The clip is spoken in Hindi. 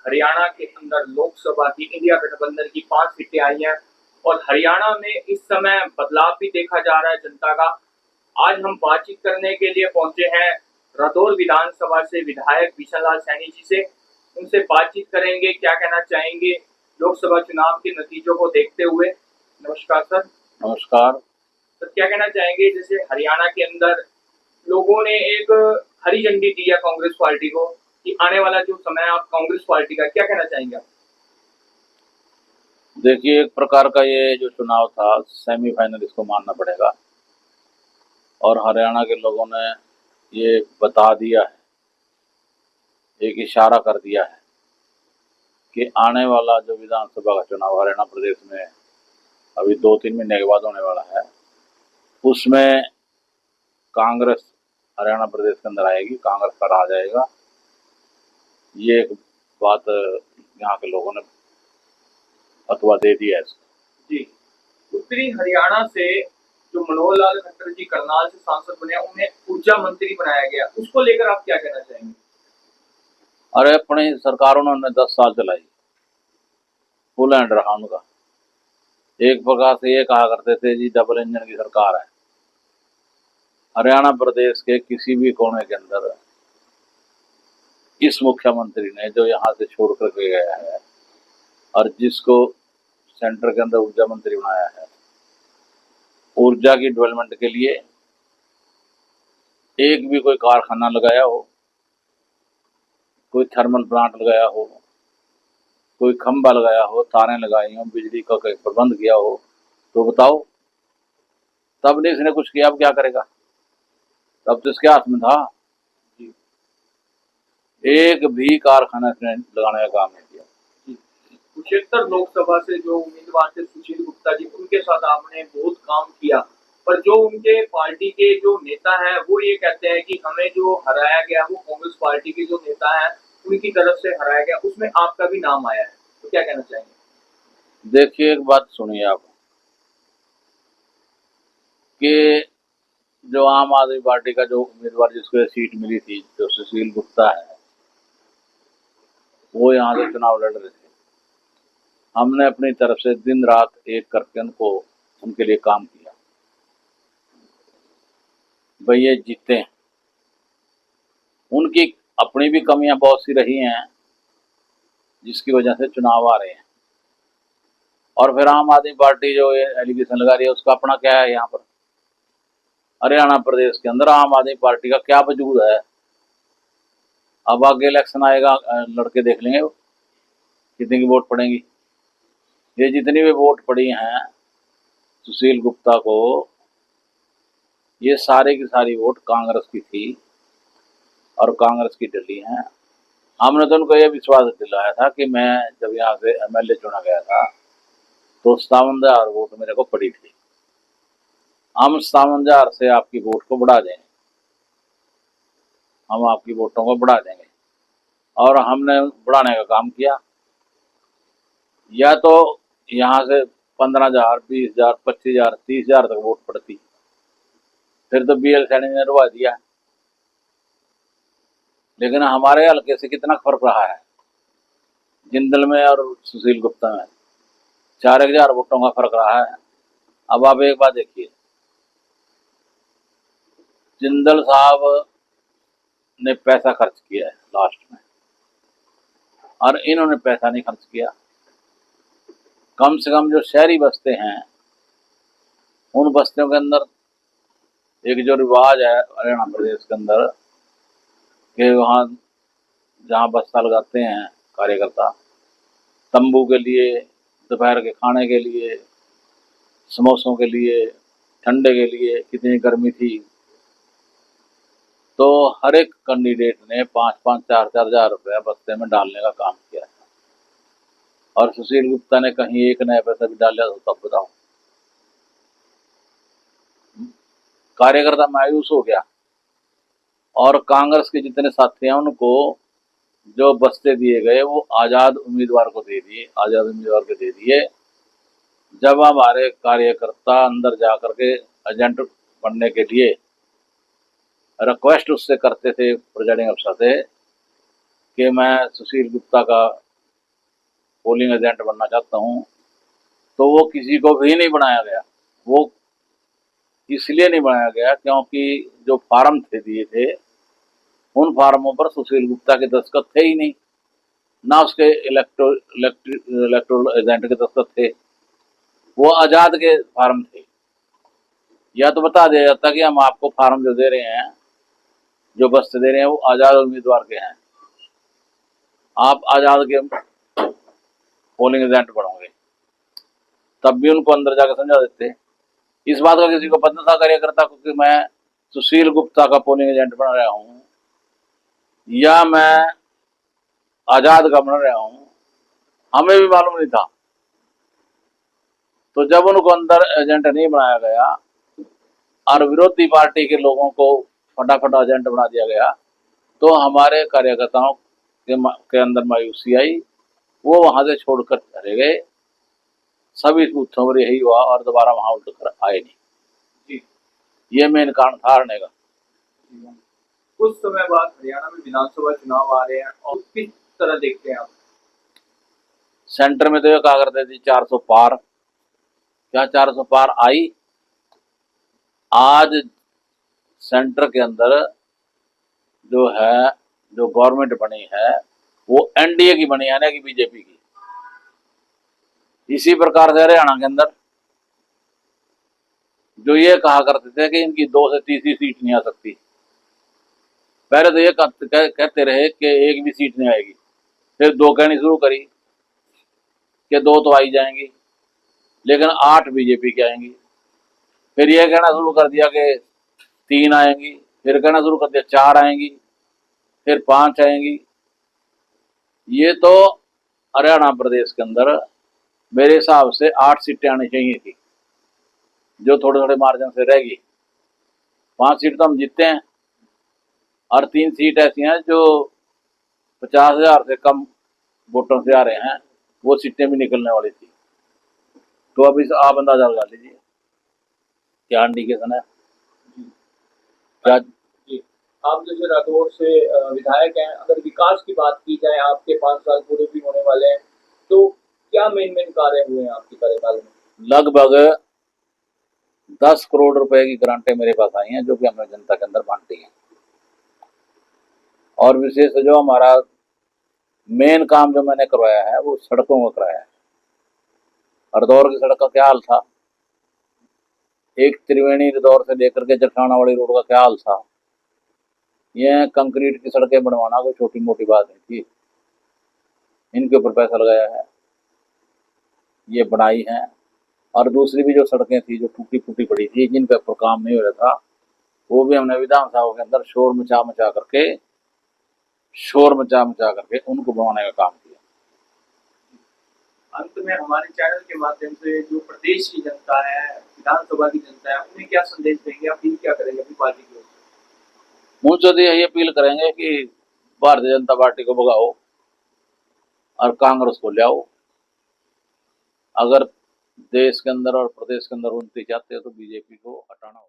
हरियाणा के अंदर लोकसभा की इंडिया गठबंधन की 5 सीटें आई हैं और हरियाणा में इस समय बदलाव भी देखा जा रहा है जनता का। आज हम बातचीत करने के लिए पहुंचे हैं रादौर विधानसभा से विधायक बिशन लाल सैनी जी से। उनसे बातचीत करेंगे, क्या कहना चाहेंगे लोकसभा चुनाव के नतीजों को देखते हुए। नमस्कार सर। नमस्कार सर, क्या कहना चाहेंगे, जैसे हरियाणा के अंदर लोगों ने एक हरी झंडी दी है कांग्रेस पार्टी को कि आने वाला जो समय है आप कांग्रेस पार्टी का, क्या कहना चाहेंगे आप? देखिए, एक प्रकार का ये जो चुनाव था सेमीफाइनल इसको मानना पड़ेगा और हरियाणा के लोगों ने ये बता दिया है, एक इशारा कर दिया है कि आने वाला जो विधानसभा का चुनाव हरियाणा प्रदेश में अभी 2-3 महीने के बाद होने वाला है, उसमें कांग्रेस हरियाणा प्रदेश के अंदर आएगी, कांग्रेस का राज आएगा। ये एक बात यहाँ के लोगों ने फतवा दे दिया है इसको। जी, उत्तरी हरियाणा से जो मनोहर लाल खट्टर जी करनाल से सांसद बने, उन्हें ऊर्जा मंत्री बनाया गया, उसको लेकर आप क्या कहना चाहेंगे? अरे, अपनी सरकार उन्होंने 10 साल चलाई, फुल हैंड रहा उनका। एक प्रकार से ये कहा करते थे जी डबल इंजन की सरकार है। हरियाणा प्रदेश के किसी भी कोने के अंदर इस मुख्यमंत्री ने जो यहाँ से छोड़ करके गया है और जिसको सेंटर के अंदर ऊर्जा मंत्री बनाया है, ऊर्जा की डेवलपमेंट के लिए एक भी कोई कारखाना लगाया हो, कोई थर्मल प्लांट लगाया हो, कोई खंभा लगाया हो, तारें लगाई हो, बिजली का कोई प्रबंध किया हो, तो बताओ। तब नहीं इसने कुछ किया, अब क्या करेगा? तब तो इसके हाथ में था। एक भी कारखाना इसने लगाने का काम नहीं किया। कुरुक्षेत्र लोकसभा से जो उम्मीदवार थे सुशील गुप्ता जी, उनके साथ आपने बहुत काम किया, पर जो उनके पार्टी के जो नेता हैं वो ये कहते हैं कि हमें जो हराया गया वो कांग्रेस पार्टी के जो नेता हैं उनकी तरफ से हराया गया, उसमें आपका भी नाम आया है, तो क्या कहना चाहेंगे? देखिए, एक बात सुनिए आप कि जो आम आदमी पार्टी का जो उम्मीदवार जिसको सीट मिली थी, जो सुशील गुप्ता है, वो यहाँ से चुनाव लड़ रहे थे। हमने अपनी तरफ से दिन रात एक करके उनको उनके लिए काम किया, भाई ये जीते। उनकी अपनी भी कमियां बहुत सी रही हैं जिसकी वजह से चुनाव आ रहे हैं, और फिर आम आदमी पार्टी जो एलिगेशन लगा रही है उसका अपना क्या है। यहाँ पर हरियाणा प्रदेश के अंदर आम आदमी पार्टी का क्या वजूद है? अब आगे इलेक्शन आएगा, लड़के देख लेंगे कितने की वोट पड़ेंगी। ये जितनी भी वोट पड़ी हैं सुशील गुप्ता को, ये सारे की सारी वोट कांग्रेस की थी और कांग्रेस की डली हैं। हमने तो उनको यह विश्वास दिलाया था कि मैं जब यहाँ से एमएलए चुना गया था तो 57,000 वोट मेरे को पड़ी थी। हम 57,000 से आपकी वोट को बढ़ा देंगे, हम आपकी वोटों को बढ़ा देंगे, और हमने बढ़ाने का काम किया। या तो यहाँ से 15,000, 20,000, 25,000, 30,000 तक वोट पड़ती, फिर तो BL सैनी ने रुआ दिया। लेकिन हमारे हल्के से कितना फर्क रहा है जिंदल में और सुशील गुप्ता में? 4,000 वोटों का फर्क रहा है। अब आप एक बात देखिए, जिंदल साहब ने पैसा खर्च किया है लास्ट में, और इन्होंने पैसा नहीं खर्च किया। कम से कम जो शहरी बस्ते हैं उन बस्तियों के अंदर एक जो रिवाज है हरियाणा प्रदेश के अंदर कि वहाँ जहाँ बस्ता लगाते हैं कार्यकर्ता, तंबू के लिए, दोपहर के खाने के लिए, समोसों के लिए, ठंडे के लिए, कितनी गर्मी थी, तो हर एक कैंडिडेट ने 5-5, 4-4 हजार रुपया बस्ते में डालने का काम किया है। और सुशील गुप्ता ने कहीं एक नया पैसा भी डाला तो तब बताओ। कार्यकर्ता मायूस हो गया, और कांग्रेस के जितने साथी हैं उनको जो बस्ते दिए गए वो आज़ाद उम्मीदवार को दे दिए, आज़ाद उम्मीदवार को दे दिए। जब हमारे कार्यकर्ता अंदर जा करके एजेंट बनने के लिए रिक्वेस्ट उससे करते थे, प्रेजाइडिंग अफसर से, कि मैं सुशील गुप्ता का पोलिंग एजेंट बनना चाहता हूँ, तो वो किसी को भी नहीं बनाया गया। वो इसलिए नहीं बनाया गया क्योंकि जो फार्म थे दिए थे, उन फार्मों पर सुशील गुप्ता के दस्तखत थे ही नहीं, ना उसके इलेक्टोरल एजेंट के दस्तखत थे। वो आजाद के फार्म थे। या तो बता दिया जाता कि हम आपको फार्म जो दे रहे हैं, जो बस्ते दे रहे हैं, वो आजाद उम्मीदवार के हैं, आप आजाद के पोलिंग एजेंट बनोगे, तब भी उनको अंदर जाकर समझा देते। इस बात का किसी को पता था कार्यकर्ता को कि मैं सुशील गुप्ता का पोलिंग एजेंट बन रहा हूँ या मैं आजाद का बन रहा हूँ, हमें भी मालूम नहीं था। तो जब उनको अंदर एजेंट नहीं बनाया गया और विरोधी पार्टी के लोगों को फटाफट एजेंट बना दिया गया, तो हमारे कार्यकर्ताओं के अंदर मायूसी आई। वो वहां से छोड़कर चले गए। सभी बूथों पर यही हुआ और दोबारा वहां उठ कर आए नहीं। जी। ये मेन कारण था हारने का। कुछ समय बाद हरियाणा में विधानसभा चुनाव आ रहे हैं और किस तरह देखते हैं आप? सेंटर में तो ये कहा करते थे 400 पार, क्या 400 पार आई? आज सेंटर के अंदर जो है, जो गवर्नमेंट बनी है, वो एनडीए की बनी है ना कि बीजेपी की। इसी प्रकार से हरियाणा के अंदर जो ये कहा करते थे कि इनकी 2 से तीसरी सीट नहीं आ सकती, पहले तो ये कहते रहे कि एक भी सीट नहीं आएगी, फिर 2 कहनी शुरू करी कि 2 तो आई जाएंगी, लेकिन 8 बीजेपी की आएंगी। फिर ये कहना शुरू कर दिया कि 3 आएंगी, फिर कहना शुरू कर दिया 4 आएंगी, फिर 5 आएंगी। ये तो हरियाणा प्रदेश के अंदर मेरे हिसाब से 8 सीटें आनी चाहिए थी, जो थोड़े थोड़े मार्जिन से रहेगी। 5 सीट तो हम जीतते हैं और 3 सीट ऐसी हैं जो 50,000 से कम वोटों से आ रहे हैं, वो सीटें भी निकलने वाली थी। तो अभी आप अंदाजा लगा लीजिए क्या इंडिकेशन है क्या। जी। आप जैसे राठौर से विधायक हैं, अगर विकास की बात की जाए, आपके 5 साल पूरे भी होने वाले हैं, तो क्या मेन कार्य हुए हैं आपके कार्यकाल में? लगभग 10 करोड़ रुपए की ग्रांटें मेरे पास आई हैं, जो कि हमने जनता के अंदर बांटी हैं। और विशेष जो हमारा मेन काम जो मैंने करवाया है, वो सड़कों का कराया है। हरदौर की सड़क का क्या हाल था, एक त्रिवेणी हरदौर से लेकर के जठाना वाली रोड का क्या हाल था। ये कंक्रीट की सड़कें बनवाना कोई छोटी मोटी बात नहीं थी। इनके ऊपर पैसा लगाया है, ये बनाई है। और दूसरी भी जो सड़कें थी जो टूटी फूटी पड़ी थी, जिनके ऊपर काम नहीं हो रहा था, वो भी हमने विधानसभा के अंदर शोर मचा मचा करके उनको बनवाने का काम किया। अंत में हमारे चैनल के माध्यम से जो प्रदेश की जनता है, विधानसभा की जनता है, उन्हें क्या संदेश देंगे, अपील क्या करेंगे अपनी पार्टी की ओर से? मुझसे तो यही अपील करेंगे कि भारतीय जनता पार्टी को भगाओ और कांग्रेस को ले आओ। अगर देश के अंदर और प्रदेश के अंदर उन्नति चाहते हो तो बीजेपी को हटाना होगा।